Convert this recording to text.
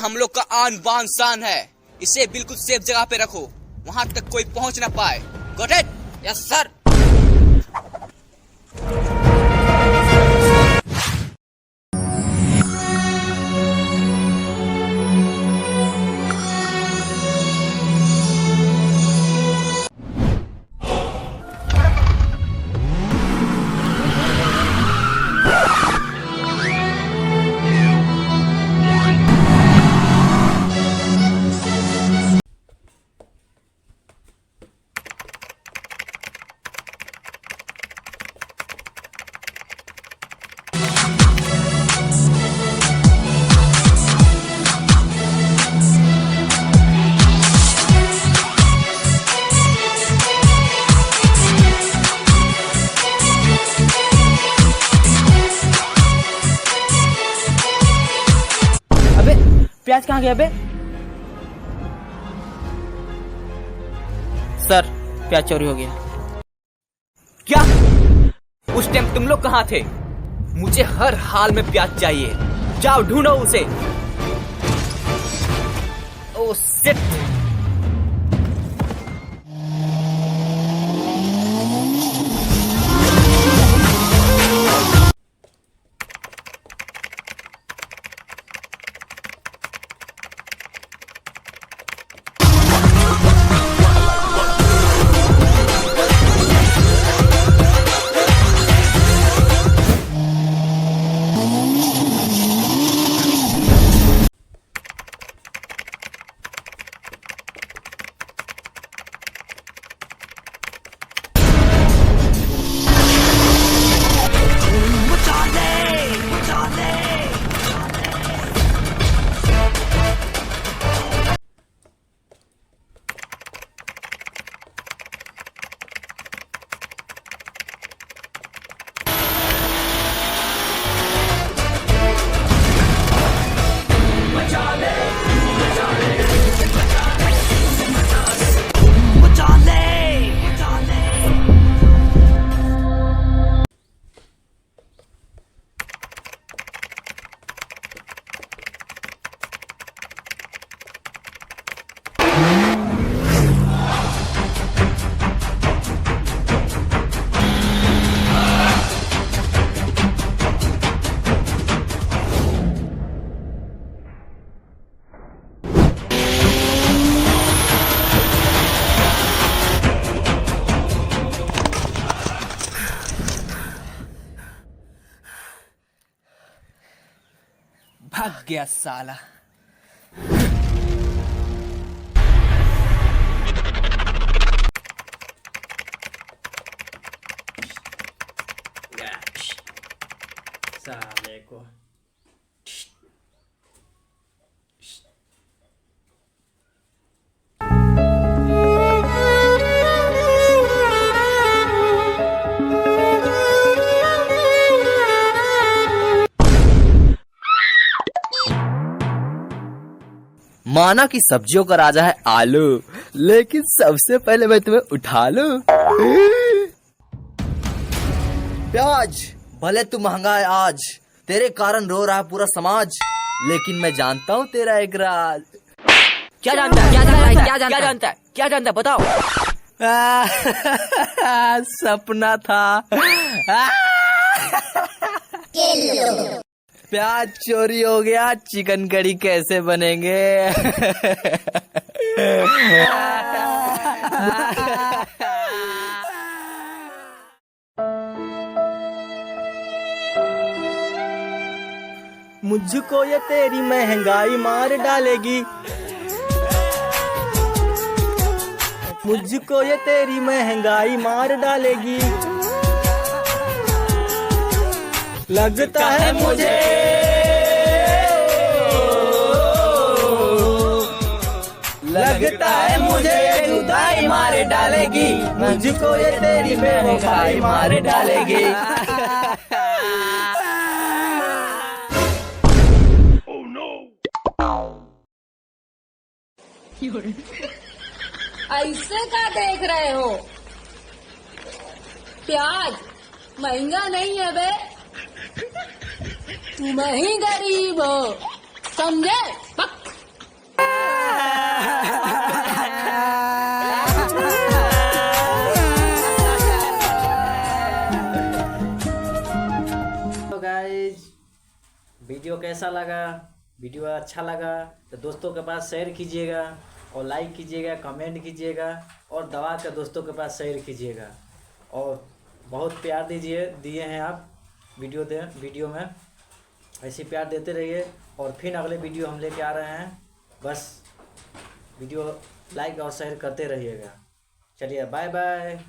हम लोग का आन बान शान है। इसे बिल्कुल सेफ जगह पे रखो, वहाँ तक कोई पहुँच ना पाए। Got it? Yes sir. प्याज कहाँ गया बे? सर, प्याज चोरी हो गया। क्या? उस टाइम तुम लोग कहाँ थे? मुझे हर हाल में प्याज चाहिए। जाओ ढूंढो उसे। Oh shit. भाग गया साला। साले को माना कि सब्जियों का राजा है आलू, लेकिन सबसे पहले मैं तुम्हें उठा लूं। प्याज भले तू महंगा है आज, तेरे कारण रो रहा है पूरा समाज, लेकिन मैं जानता हूँ तेरा एक राज। क्या जानता है? क्या जानता है? क्या जानता है? क्या जानता है? बताओ। सपना था। प्याज चोरी हो गया, चिकन करी कैसे बनेंगे? मुझको ये तेरी महंगाई मार डालेगी, मुझको ये तेरी महंगाई मार डालेगी। लगता है मुझे, लगता है मुझे जुदाई मार डालेगी, मुझको ये तेरी महंगाई मार डालेगी। ऐसे क्या देख रहे हो? प्याज महंगा नहीं है बे, तुम ही गरीब हो, समझे? कैसा लगा, वीडियो अच्छा लगा तो दोस्तों के पास शेयर कीजिएगा और लाइक कीजिएगा, कमेंट कीजिएगा और दबा कर दोस्तों के पास शेयर कीजिएगा। और बहुत प्यार दिए हैं आप वीडियो में, ऐसे प्यार देते रहिए। और फिर अगले वीडियो हम लेके आ रहे हैं, बस वीडियो लाइक और शेयर करते रहिएगा। चलिए बाय बाय।